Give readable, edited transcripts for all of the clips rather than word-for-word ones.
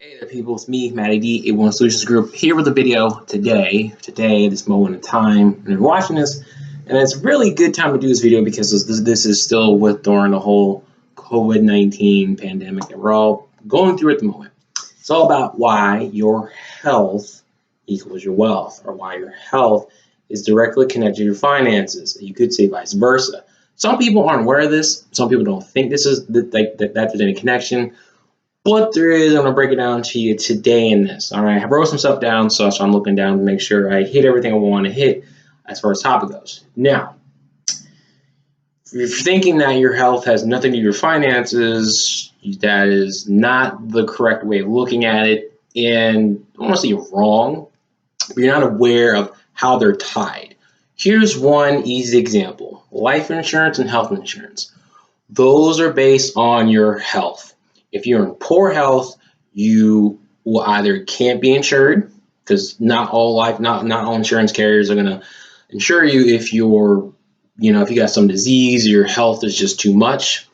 Hey there, people. It's me, Matty D, A1 Solutions Group, here with a video today, this moment in time, and you're watching this, and it's a really good time to do this video because this is still during the whole COVID-19 pandemic that we're all going through at the moment. It's all about why your health equals your wealth, or why your health is directly connected to your finances. You could say vice versa. Some people aren't aware of this. Some people don't think this is that there's any connection. What there is, I'm going to break it down to you today in this. All right, I wrote some stuff down, so I'm looking down to make sure I hit everything I want to hit as far as topic goes. Now, if you're thinking that your health has nothing to do with your finances, that is not the correct way of looking at it. And I don't want to say you're wrong, but you're not aware of how they're tied. Here's one easy example: life insurance and health insurance. Those are based on your health. If you're in poor health, you will either can't be insured, because not all insurance carriers are going to insure you if if you got some disease, your health is just too much.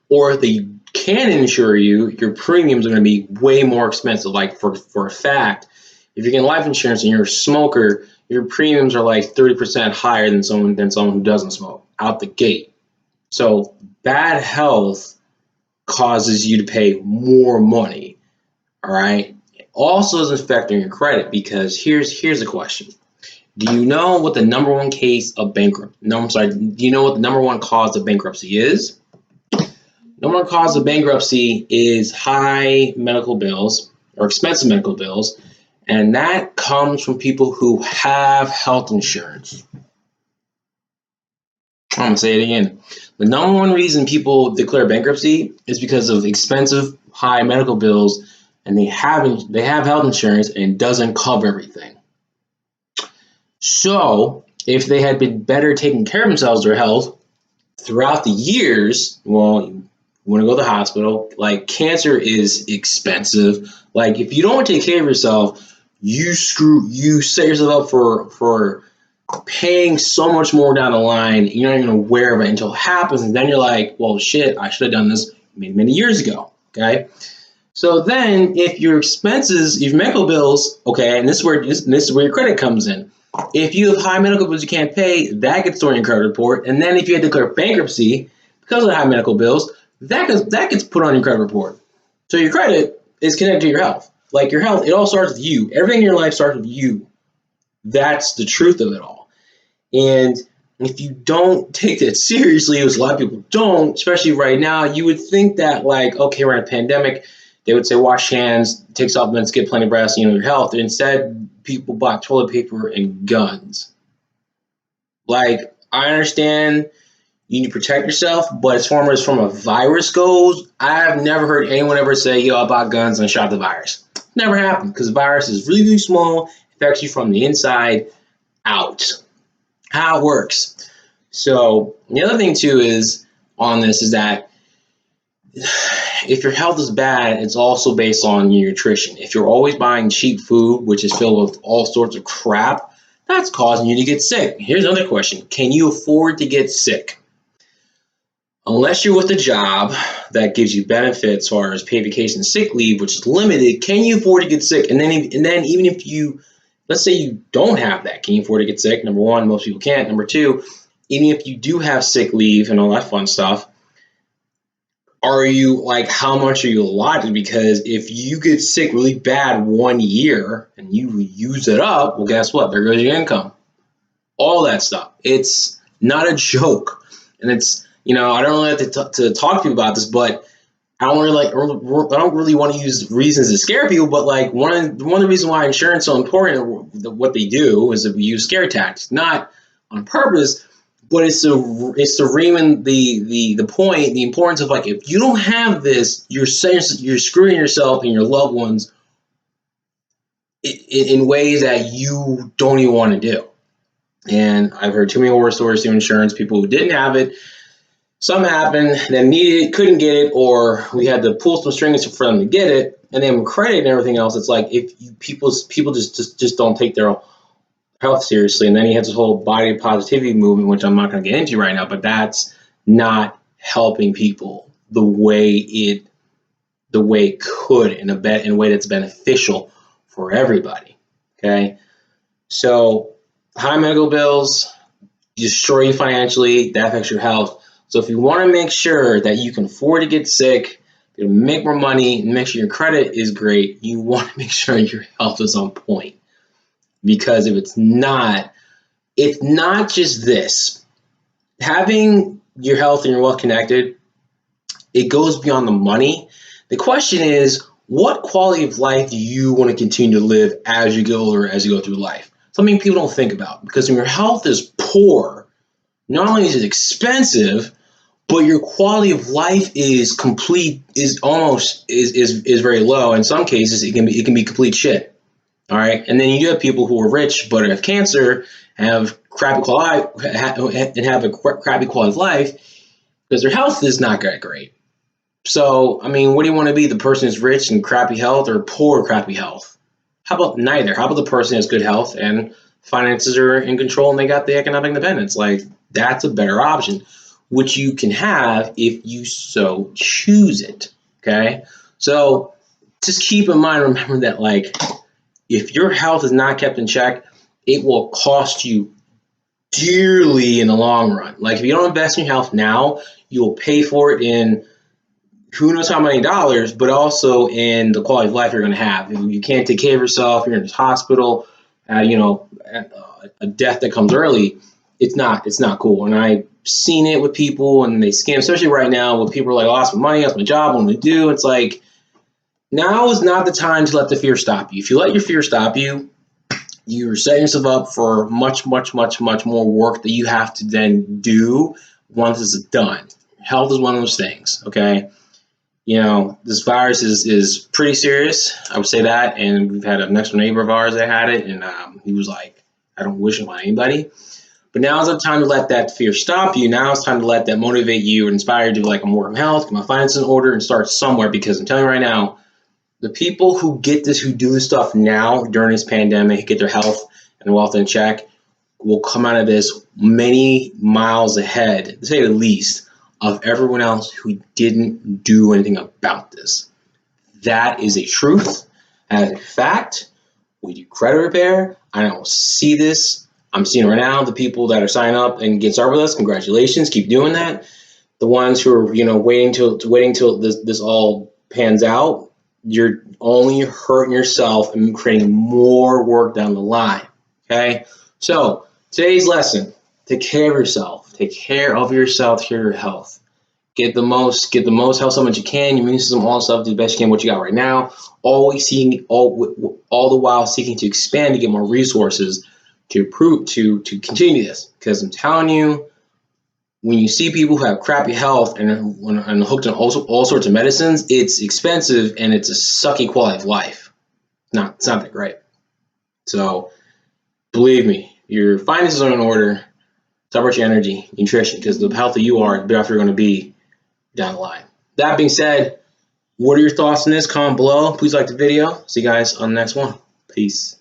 Or if they can insure you, your premiums are going to be way more expensive. Like for a fact, if you're getting life insurance and you're a smoker, your premiums are like 30% higher than someone who doesn't smoke out the gate. So bad health causes you to pay more money. All right. It also is affecting your credit, because here's the question: do you know what the number one case of bankrupt? No, I'm sorry. Do you know what the number one cause of bankruptcy is? Number one cause of bankruptcy is high medical bills or expensive medical bills, and that comes from people who have health insurance. I'm gonna say it again. The number one reason people declare bankruptcy is because of expensive, high medical bills, and they have health insurance and it doesn't cover everything. So if they had been better taking care of themselves, their health, throughout the years, well, you want to go to the hospital. Like, cancer is expensive. Like, if you don't take care of yourself, you set yourself up for paying so much more down the line. You're not even aware of it until it happens, and then you're like, well, shit, I should have done this many years ago. Okay, so then if your expenses, your medical bills, okay, and this is where your credit comes in. If you have high medical bills you can't pay, that gets stored in your credit report, and then if you had to declare bankruptcy because of the high medical bills, that gets put on your credit report. So your credit is connected to your health. Like, your health, it all starts with you. Everything in your life starts with you. That's the truth of it all. And if you don't take that seriously, as a lot of people don't, especially right now, you would think that, like, okay, we're in a pandemic, they would say wash hands, take supplements, get plenty of rest, your health. Instead, people bought toilet paper and guns. Like, I understand you need to protect yourself, but as far as from a virus goes, I've never heard anyone ever say, yo, I bought guns and shot the virus. Never happened, because the virus is really, really small, affects you from the inside out. How it works. So the other thing too is on this is that if your health is bad, it's also based on your nutrition. If you're always buying cheap food, which is filled with all sorts of crap, that's causing you to get sick. Here's another question: can you afford to get sick? Unless you're with a job that gives you benefits as far as paid vacation and sick leave, which is limited, can you afford to get sick? And then even if you, let's say you don't have that, can you afford to get sick? Number one, most people can't. Number two, even if you do have sick leave and all that fun stuff, are you, like, how much are you allotted? Because if you get sick really bad 1 year and you use it up, well, guess what? There goes your income. All that stuff. It's not a joke. And it's, I don't really have to talk to you about this, but I don't really want to use reasons to scare people, but like one of the reasons why insurance is so important, what they do is that we use scare tactics, not on purpose, but it's to rein the point, the importance of, like, if you don't have this, you're screwing yourself and your loved ones in ways that you don't even want to do. And I've heard too many horror stories through insurance, people who didn't have it. Something happened, then needed it, couldn't get it, or we had to pull some strings for them to get it, and then with credit and everything else, it's like if people just don't take their health seriously, and then you have this whole body positivity movement, which I'm not going to get into right now, but that's not helping people the way the way it could in a way that's beneficial for everybody. Okay, so high medical bills destroy you financially. That affects your health. So if you want to make sure that you can afford to get sick, you make more money, and make sure your credit is great, you want to make sure your health is on point. Because if it's not just this. Having your health and your wealth connected, it goes beyond the money. The question is, what quality of life do you want to continue to live as you get older, as you go through life? Something people don't think about, because when your health is poor, not only is it expensive, but your quality of life is very low. In some cases, it can be complete shit. All right, and then you do have people who are rich but have cancer, have crappy quality, and have a crappy quality of life because their health is not that great. So, I mean, what do you want to be? The person who's rich and crappy health, or poor crappy health? How about neither? How about the person who has good health and finances are in control and they got the economic independence? Like, that's a better option, which you can have if you so choose it. Okay, so just keep in mind, remember that, like, if your health is not kept in check, it will cost you dearly in the long run. Like, if you don't invest in your health now, you will pay for it in who knows how many dollars, but also in the quality of life you're going to have. If you can't take care of yourself, you're in this hospital, a death that comes early, it's not cool. And I've seen it with people, and they scam, especially right now, with people are like, I lost my money, I lost my job, what do we do? It's like, now is not the time to let the fear stop you. If you let your fear stop you, you're setting yourself up for much, much, much, much more work that you have to then do once it's done. Health is one of those things, okay? You know, this virus is pretty serious. I would say that. And we've had a next door neighbor of ours that had it, and he was like, I don't wish it on anybody. But now is the time to let that fear stop you. Now it's time to let that motivate you and inspire you to, like, I'm working health, get my finances in order, and start somewhere. Because I'm telling you right now, the people who get this, who do this stuff now during this pandemic, get their health and wealth in check, will come out of this many miles ahead, to say the least, of everyone else who didn't do anything about this. That is a truth. As a fact, we do credit repair. I don't see this. I'm seeing right now the people that are signing up and get started with us. Congratulations, keep doing that. The ones who are, waiting till this all pans out, you're only hurting yourself and creating more work down the line. Okay, so today's lesson: take care of yourself. Take care of yourself. Take care of your health. Get the most health so much you can. Your immune system, all stuff. Do the best you can. What you got right now. Always seeking, all the while seeking to expand to get more resources to continue this. Because I'm telling you, when you see people who have crappy health and hooked on all sorts of medicines, it's expensive and it's a sucky quality of life. It's not that great. So believe me, your finances are in order. Separate your energy, nutrition, because the healthier you are, the better you're going to be down the line. That being said, what are your thoughts on this? Comment below. Please like the video. See you guys on the next one. Peace.